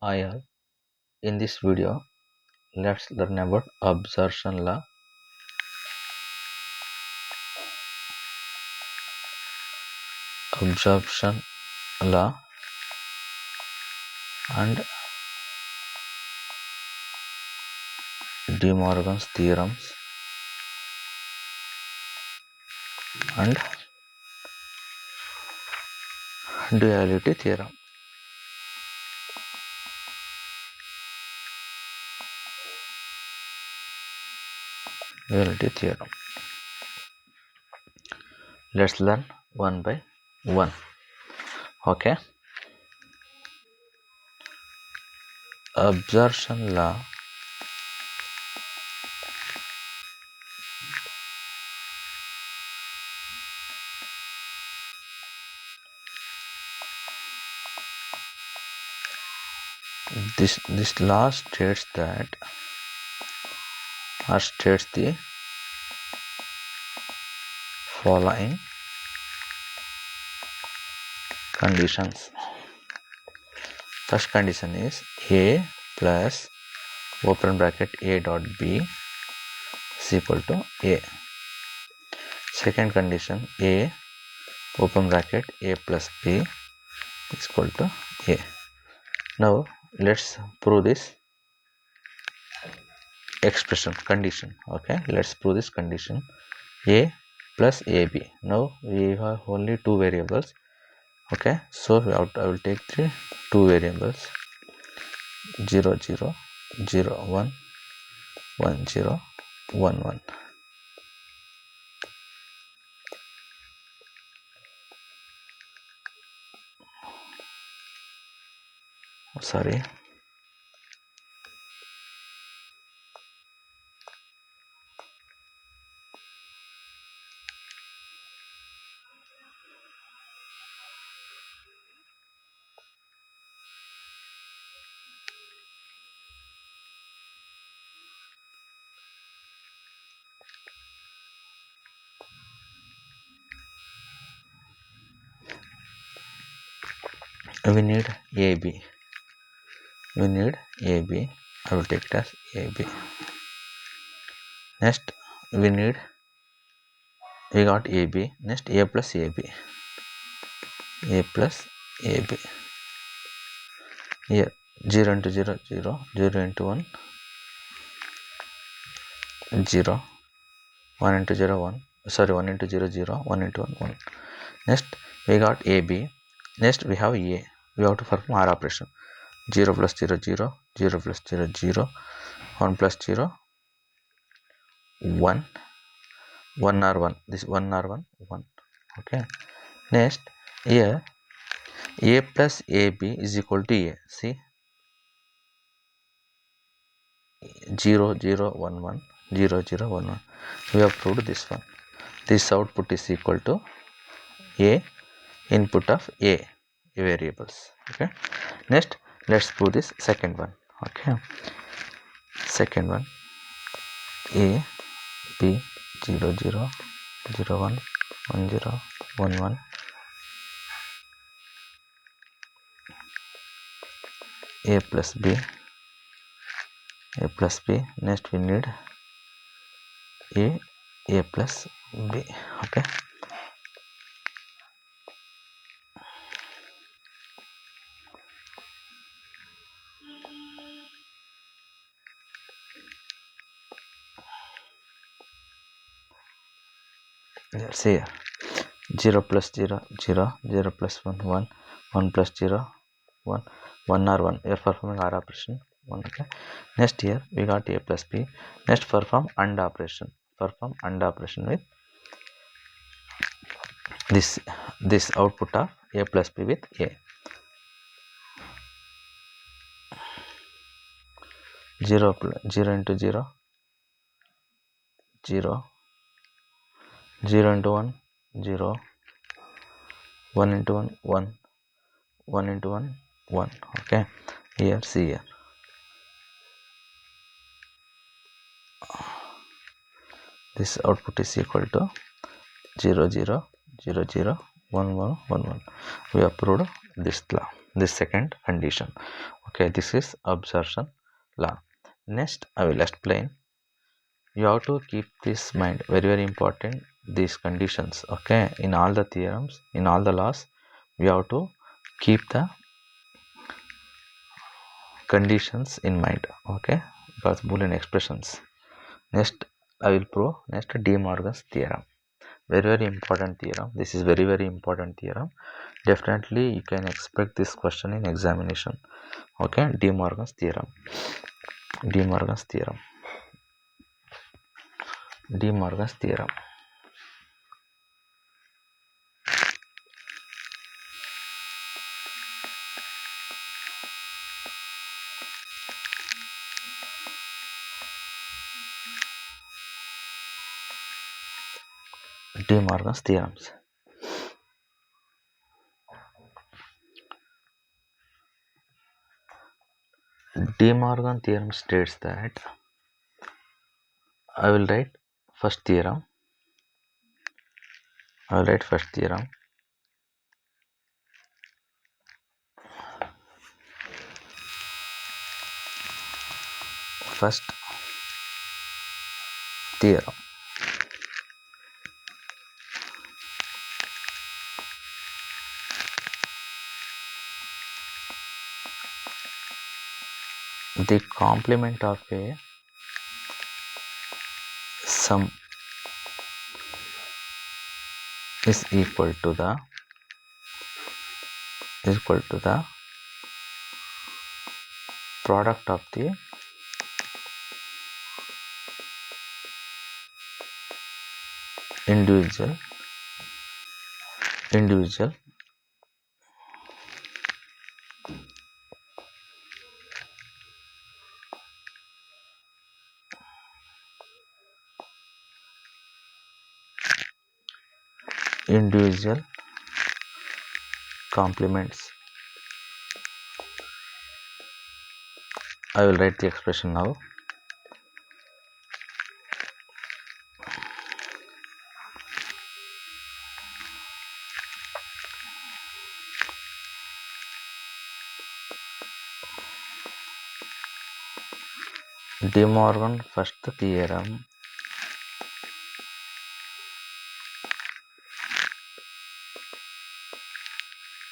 Hi all. In this video, let's learn about absorption law. Absorption law and De Morgan's theorems and duality theorem. Duality theorem. Let's learn one by one. Okay. Absorption law this law states that or states the following conditions. First condition is A plus open bracket A dot B is equal to A. Second condition, A open bracket A plus B is equal to A. Now let's prove this expression condition. Okay, let's prove this condition A plus AB. Now we have only two variables. Okay, so I will take two variables 0 0 0 1 1 0 1 1. Sorry. We need AB. We need AB. I will take it as AB. Next we got AB. Next A plus AB. A plus AB. Here 0 into 0 0 0 into 1 0 1 into 0 1 sorry 1 into 0 0 1 into 1 1. Next we got AB. Next we have A. We have to perform OR operation. 0 plus 0 0 0 plus 0 0 1 plus 0 1 1 or 1. This 1 or 1 1. Okay. Next here A plus AB is equal to A. See 0 0 1 1 0 0 1 1. We have proved this one. This output is equal to A input of A variables. Okay. Next let's prove this second one. Okay. Second one A B 0 0 0 1 1 0 1 1 A plus B. A plus B. Next we need A plus B. Okay. Let's see here 0 plus 0 0 0 plus 1 1 1 plus 0 1 1 or 1. We are performing OR operation 1. Okay. Next here we got A plus B. Next perform AND operation. Perform AND operation with this output of A plus B with A. 0 into 0 0 0 into 1 0 1 into 1 1 1 into 1 1. Okay. Here see here this output is equal to 0 0 0 0 1 1 1 1. We have proved this law. this second condition. Okay, this is absorption law. Next I will explain. You have to keep this mind, very important, these conditions. Okay, in all the theorems, in all the laws, we have to keep the conditions in mind. Okay, because Boolean expressions. Next I will prove next De Morgan's theorem. Very important theorem. This is very important theorem. Definitely you can expect this question in examination. Okay, De Morgan's theorem. De Morgan's theorem. De Morgan's theorem. De Morgan's theorems. De Morgan theorem states that I will write first theorem. First theorem. The complement of a sum is equal to the product of the individual complements. I will write the expression now. De Morgan first theorem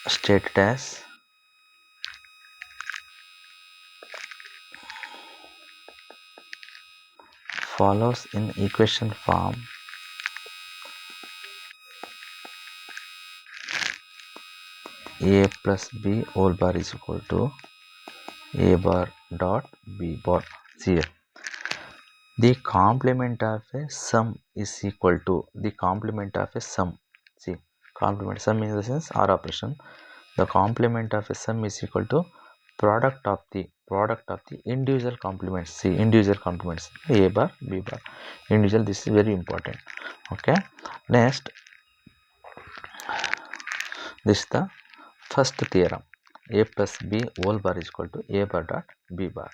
stated as follows in equation form. A plus B whole bar is equal to A bar dot B bar. Here the complement of a sum is equal to the complement of a sum. See, complement sum in the sense or operation. The complement of a sum is equal to product of the individual complements. See, individual complements A bar B bar individual. This is very important. Okay, next this is the first theorem. A plus B whole bar is equal to A bar dot B bar.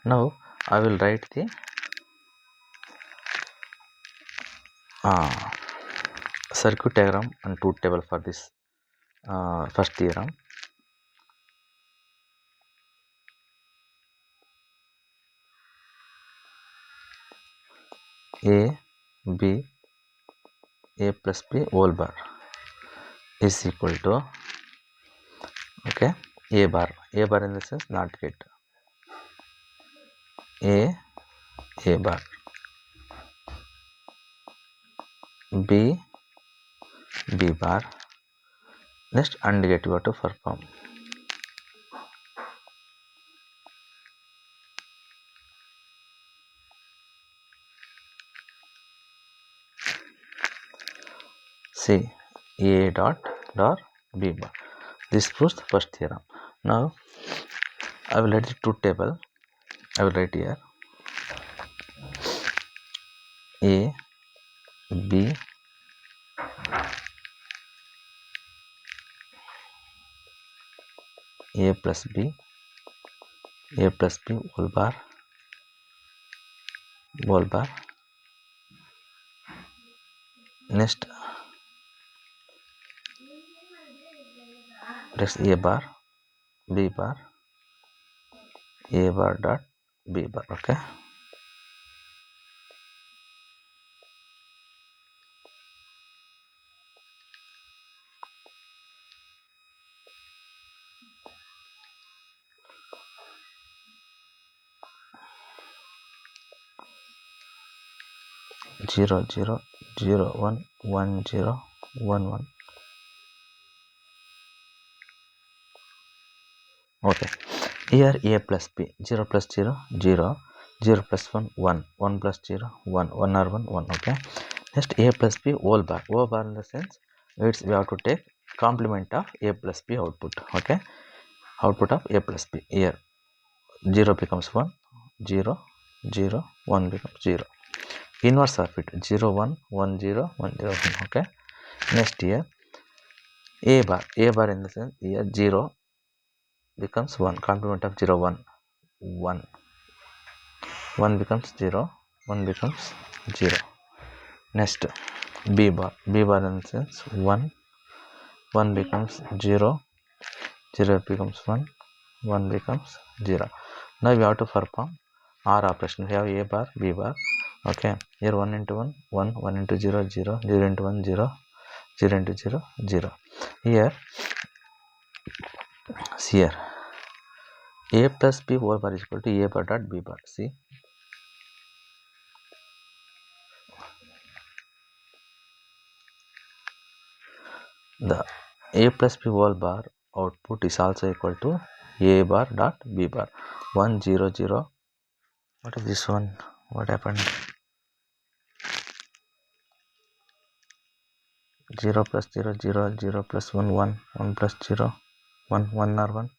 Now I will write the circuit diagram and truth table for this first theorem. A plus B whole bar is equal to okay A bar in the sense not get A bar B bar. Next AND gate you have to perform. See, A dot B bar. This proves the first theorem. Now I will write the truth table. I will write here A B A plus B whole bar next that's A bar B bar, A bar dot B bar. Okay. Zero zero zero 1 1 0 1 1. Okay. Here A plus B, 0 plus 0 0 0 plus 1 1 1 plus 0 1 1 or 1 1. Okay. Next A plus B whole bar in the sense it's we have to take complement of A plus B output. Okay, output of A plus B. Here 0 becomes 1 0 0 1 becomes 0. Inverse of it 0 1 1 0 1 0 1. Okay. Next here A bar in the sense here 0 becomes 1, complement of 0 1 1 1 becomes 0 1 becomes 0. Next B bar in the sense 1 1 becomes 0 0 becomes 1 1 becomes 0. Now we have to perform OR operation. We have A bar B bar. Okay, here 1 into 1 1 1 into 0 0 0 into 1 0 0 into 0 0. Here see here A plus B whole bar is equal to A bar dot B bar. See, the A plus B whole bar output is also equal to A bar dot B bar. 1 0 0. What is this one? What happened? 0 plus 0 0 0 plus 1 1 1 plus 0 1 1 or 1.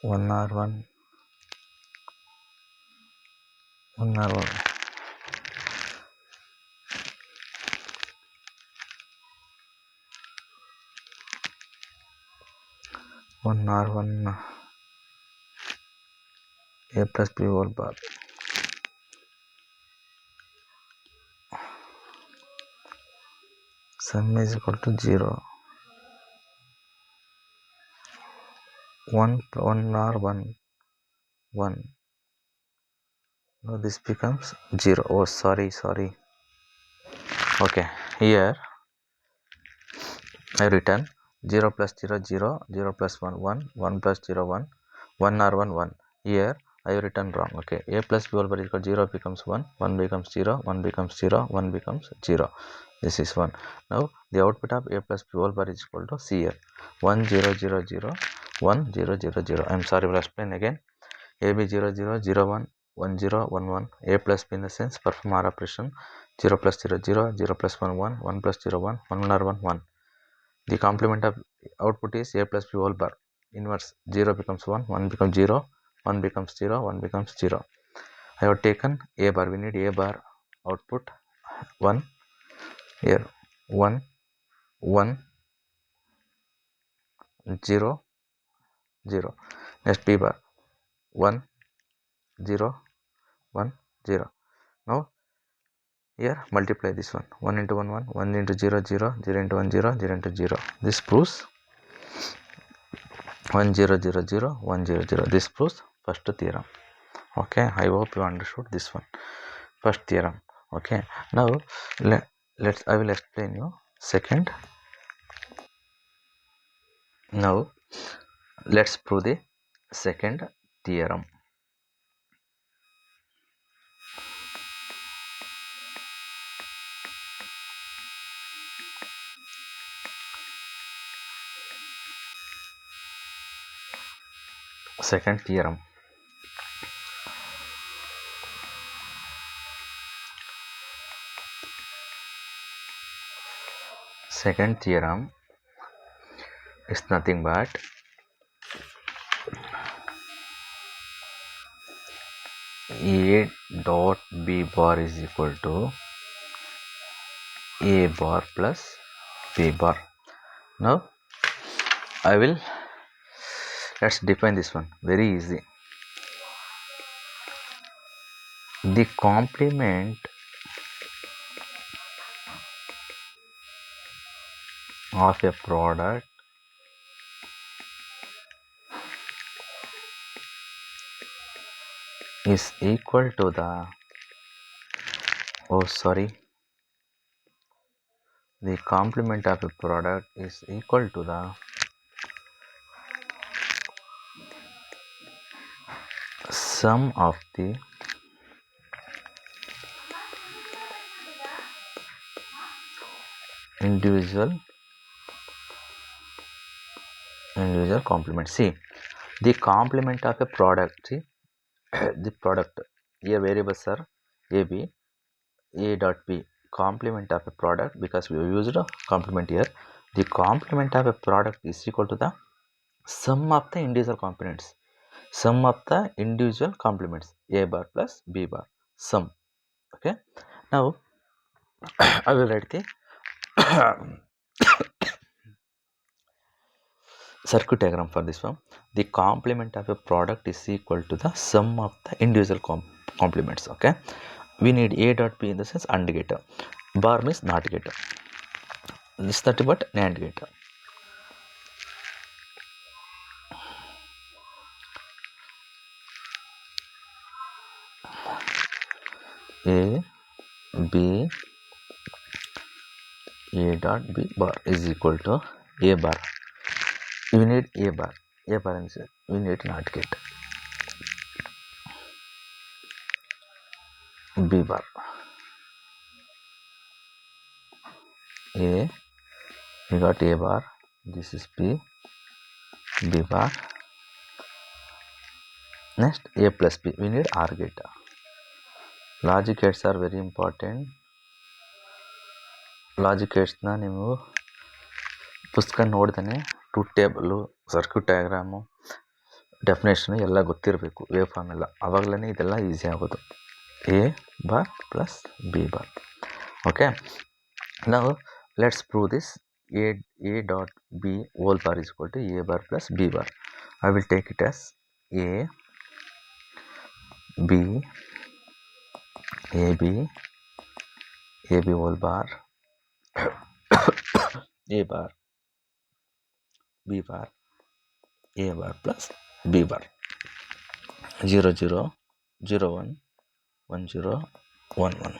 1 or 1 1 or 1. 1 or 1 A plus B whole bar. Sum is equal to 0 1 1 or 1 1. Now this becomes 0. Oh, sorry. Okay, here I written 0 plus 0 0 0 plus 1 1 1 plus 0 1 1 or 1 1. Here I have written wrong. Okay, A plus B whole bar is equal to 0 becomes 1 1 becomes 0 1 becomes 0 1 becomes 0. This is 1. Now the output of A plus B whole bar is equal to C here 1 0 0 0 1 0 0 0. I am sorry, will explain again. AB 0 0 0 1 1 0 1 1. A plus B in the sense perform OR operation 0 plus 0 0 0 plus 1 1 1 plus 0 1 1 or 1 1. The complement of output is A plus B whole bar. Inverse 0 becomes 1 1 becomes 0 1 becomes 0 1 becomes 0. I have taken A bar. We need A bar output 1 here 1 1 0 0. Next B bar 1 0 1 0. Now here multiply this one 1 into 1 1 1 into 0 0 0 into 1 0 0 into 0. This proves 1 0 0 0 1 0 0. This proves first theorem. Okay, I hope you understood this one, first theorem. Okay, now let's I will explain you second. Now let's prove the second theorem. Second theorem. Second theorem is nothing but A dot B bar is equal to A bar plus B bar. Now let's define this one. Very easy. The complement of a product is equal to the the complement of a product is equal to the sum of the individual complements. See, the complement of a product, see, the product, here variables are a b, a dot b, complement of a product, because we used a complement here. The complement of a product is equal to the sum of the individual components, sum of the individual complements, a bar plus b bar, sum. Okay, now I will write the circuit diagram for this one. The complement of a product is equal to the sum of the individual complements. Okay, we need a dot b in the sense AND gate, bar means NOT gate, this is nothing but NAND gate. A B, a dot b bar is equal to a bar. We need a bar means we need NOT gate. B bar, A, we got a bar, this is B bar. Next a plus b, we need OR gate. Logic gates are very important. Logic ಗೇಟ್ಸ್ನ ನೀವು ಪುಸ್ತಕ ನೋಡ್ದೇ truth table, circuit diagram, definition ಎಲ್ಲ ಗೊತ್ತಿರಬೇಕು, wave form ಎಲ್ಲ, ಆವಾಗಲೇ ಇದೆಲ್ಲ easy ಆಗೋದು. A bar plus B bar. Okay, ನಾವು let's prove this. A dot b whole bar is equal to a bar plus b bar. I will take it as a b whole bar a bar b bar a bar plus b bar. 0 0 0 1 1 0 1 1.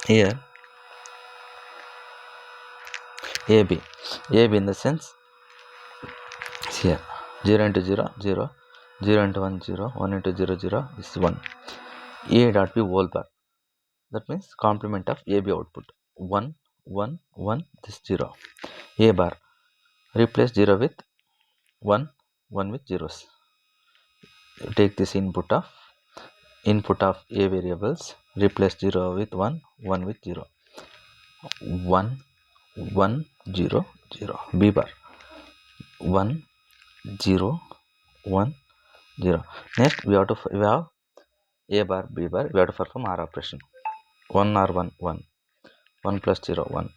Here AB in the sense here 0 into 0 0, 0 into 1 0, 1 into 0 0 is 1. A dot b whole bar, that means complement of AB output, 1 1 1, this 0. A bar, replace 0 with 1, 1 with zeros. Take this input of A variables, replace 0 with 1, 1 with 0. 1 1 0 0. B bar, 1 0 1 0. Next we have A bar B bar, we have to perform OR operation. 1 or 1 1, 1 plus 0 1,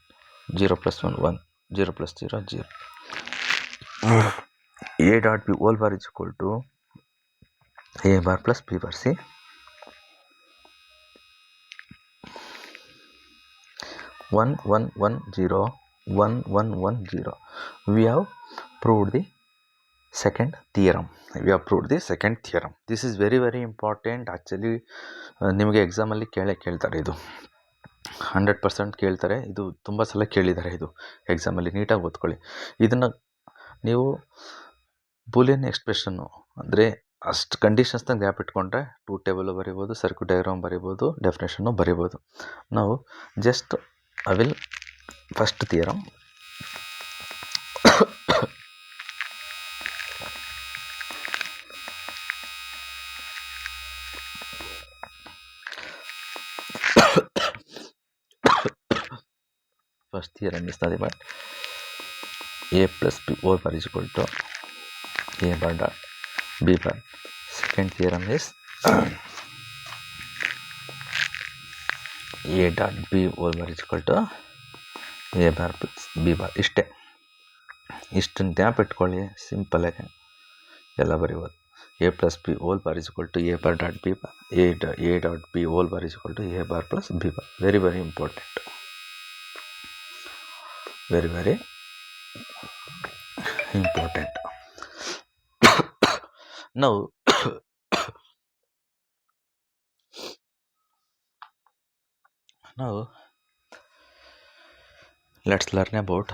0 plus 1 1, 0 plus 0 0. A dot b whole bar is equal to A bar plus B bar. See, 1 1 1 0 1 1 1 0. We have proved the second theorem. This is very very important. Actually ನಿಮಗೆ ಎಕ್ಸಾಮಲ್ಲಿ ಕೇಳ್ತಾರೆ, ಇದು 100% ಕೇಳ್ತಾರೆ. ಇದು ತುಂಬ ಸಲ ಕೇಳಿದ್ದಾರೆ, ಇದು ಎಕ್ಸಾಮಲ್ಲಿ ನೀಟಾಗಿ ಓದ್ಕೊಳ್ಳಿ. ಇದನ್ನು ನೀವು ಬೂಲಿಯನ್ ಎಕ್ಸ್ಪ್ರೆಷನ್ನು ಅಂದರೆ ಅಷ್ಟು ಕಂಡೀಷನ್ಸ್ನ ಗ್ಯಾಪ್ ಇಟ್ಕೊಂಡ್ರೆ ಟ್ರೂತ್ ಟೇಬಲು ಬರಿಬೋದು, ಸರ್ಕ್ಯೂಟ್ ಡಯಾಗ್ರಾಮ್ ಬರಿಬೋದು, ಡೆಫಿನೇಷನ್ನು ಬರಿಬೋದು. ನಾವು just I will first theorem. First theorem is nothing but A plus B whole bar is equal to A bar dot b bar. Second theorem is a dot b whole bar is equal to a bar plus b bar. ಇಷ್ಟನ್ನು ಜ್ಞಾಪಿಟ್ಕೊಳ್ಳಿ, simple ಆಗಿ ಎಲ್ಲ ಬರೀಬೋದು. a plus b whole bar is equal to a bar dot b bar. a dot b whole bar is equal to a bar plus b bar. Very, very important. Very, very important. Now let's learn about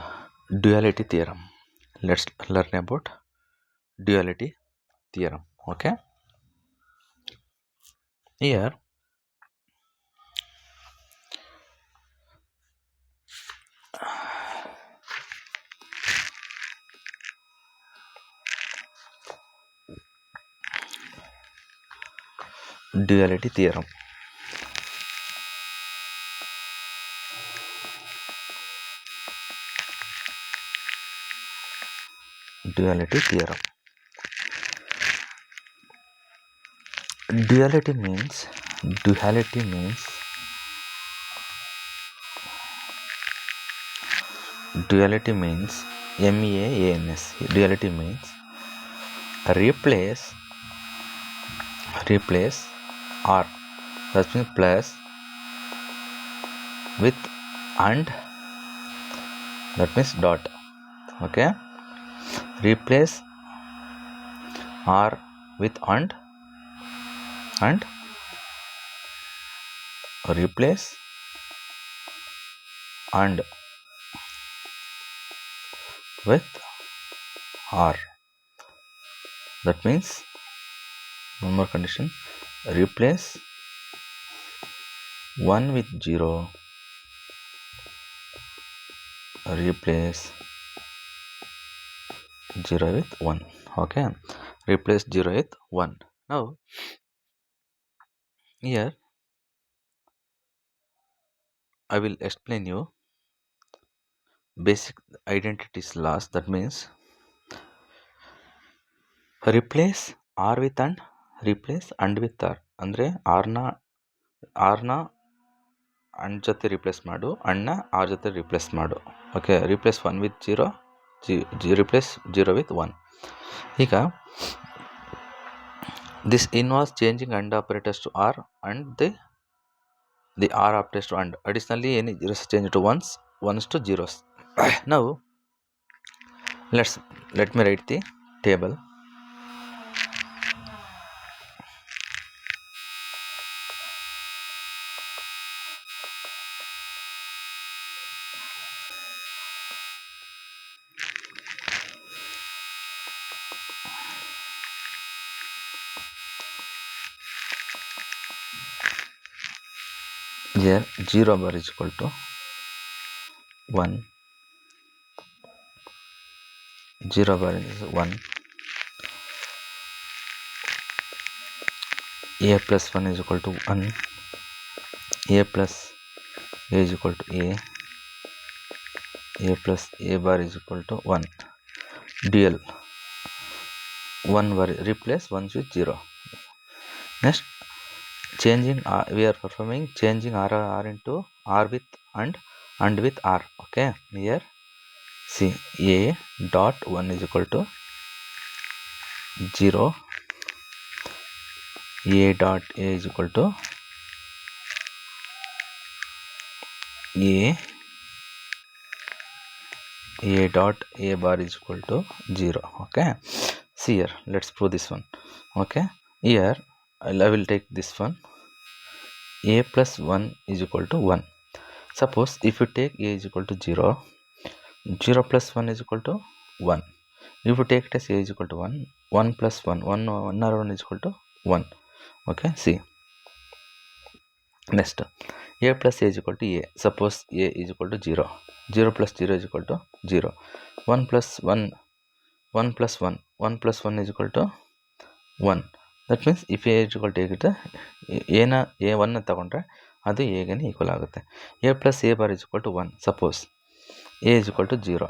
duality theorem. Okay, here duality theorem. Duality means MAANS. Duality means replace or, that means plus with and, that means dot. Okay, replace or with and replace and with or. That means, one more condition, replace 1 with 0, replace 0 with 1. Okay, replace 0 with 1. Now here I will explain you basic identities laws. That means replace r with and, replace and with r. ಅಂದರೆ ಆರ್ನ and ಜೊತೆ replace ಮಾಡು, ಅಣ್ಣ R ಜೊತೆ replace ಮಾಡು. Okay, replace 1 with 0, replace 0 with 1. ಈಗ this involves changing and operators to r and the r operators to and. Additionally, any zeros change to ones to zeros. Now let me write the table. Here 0 bar is equal to 1, 0 bar is 1, a plus 1 is equal to 1, a plus a is equal to a plus a bar is equal to 1. Dual 1 bar, replace 1 with 0. Next, changing we are performing changing r into r with and with r. Okay, here see, a dot 1 is equal to 0, a dot a is equal to a dot a bar is equal to 0. Okay, see here, let's prove this one. Okay, here I will take this one, a plus 1 is equal to 1. Suppose if you take a is equal to 0, 0 plus 1 is equal to 1. If you take it as a is equal to 1, 1 plus 1 is equal to 1. Okay, see. Next, a plus a is equal to a. Suppose a is equal to 0. 0 plus 0 is equal to 0. 1 plus 1 is equal to 1. That means if a is equal to a1 ತಗೊಂಡ್ರೆ ಅದು ಎಗೆ equal ಆಗುತ್ತೆ. a plus a bar is equal to 1. Suppose a is equal to 0.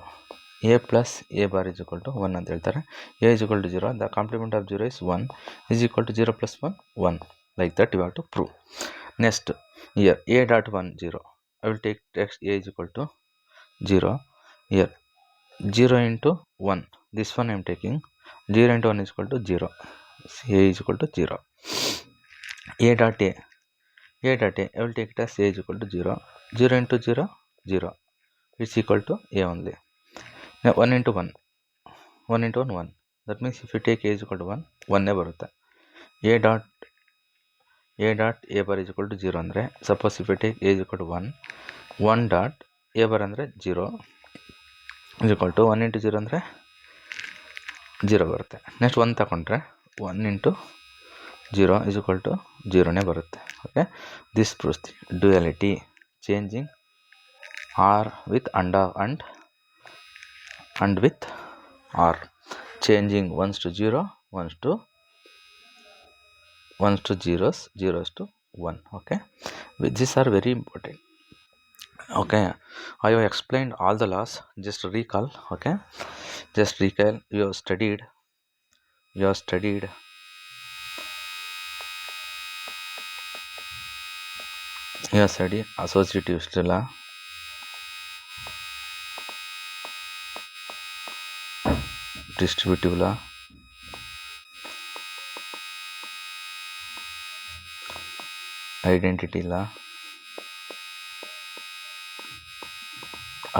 a plus a bar is equal to 1 ಅಂತ ಹೇಳ್ತಾರೆ. a is equal to 0, the complement of 0 is 1 is equal to 0 plus 1 1, like that you have to prove. Next here a dot 1 0, I will take text a is equal to 0. Here 0 into 1, this one I am taking 0 into 1 is equal to 0, a is equal to 0. a dot a I will take it as a is equal to 0, 0 into 0 0, it's equal to a only. Now 1 into 1 1, that means if you take a is equal to 1 1 ಬರುತ್ತೆ. a dot a bar is equal to 0 ಅಂದರೆ suppose if you take a is equal to 1 dot a bar ಅಂದರೆ 0 is equal to 1 into 0 ಅಂದರೆ 0 ಬರುತ್ತೆ. Next 1 ತಗೊಂಡ್ರೆ 1 into 0 is equal to 0ನೇ ಬರುತ್ತೆ. Okay, this proves the duality changing r with and with r, changing ones to 0, ones to zeros, zeros to 1. Okay, these are very important. Okay, I have explained all the laws, just recall. Okay, just recall. You have studied associative law, distributive law, identity law,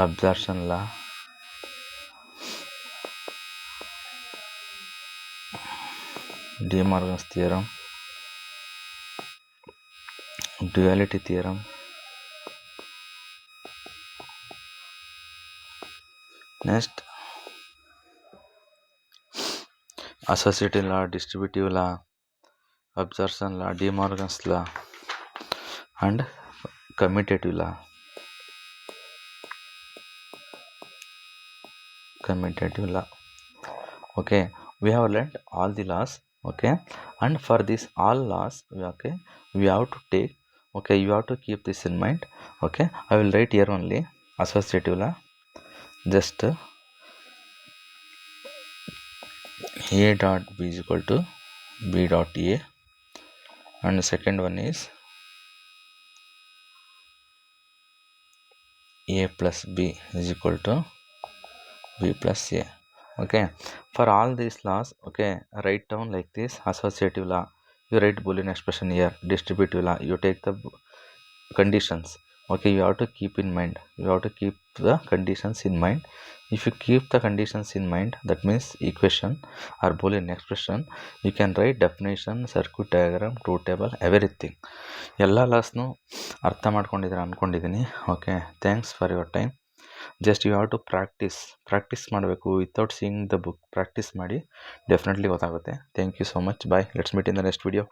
absorption law, De Morgan's theorem, duality theorem, next associative law, distributive law, absorption law, De Morgan's law, and commutative law. Okay, we have learned all the laws. Okay, and for this all laws, we have to take, okay, you have to keep this in mind. Okay, I will write here only associative law, just a dot b is equal to b dot a, and the second one is a plus b is equal to b plus a. Okay, for all these laws, okay, write down like this. Associative law, you write Boolean expression here. Distributive law, you take the conditions. Okay, you have to keep in mind, you have to keep the conditions in mind. If you keep the conditions in mind, that means equation or Boolean expression, you can write definition, circuit diagram, truth table, everything. ಎಲ್ಲ ಲಾಸ್ನು ಅರ್ಥ ಮಾಡ್ಕೊಂಡಿದ್ದೀರ ಅಂದ್ಕೊಂಡಿದ್ದೀನಿ. Okay, thanks for your time. Just you have to practise ಮಾಡಬೇಕು. Without seeing the book practise ಮಾಡಿ, definitely ಗೊತ್ತಾಗುತ್ತೆ. Thank you so much. Bye. Let's meet in the next video.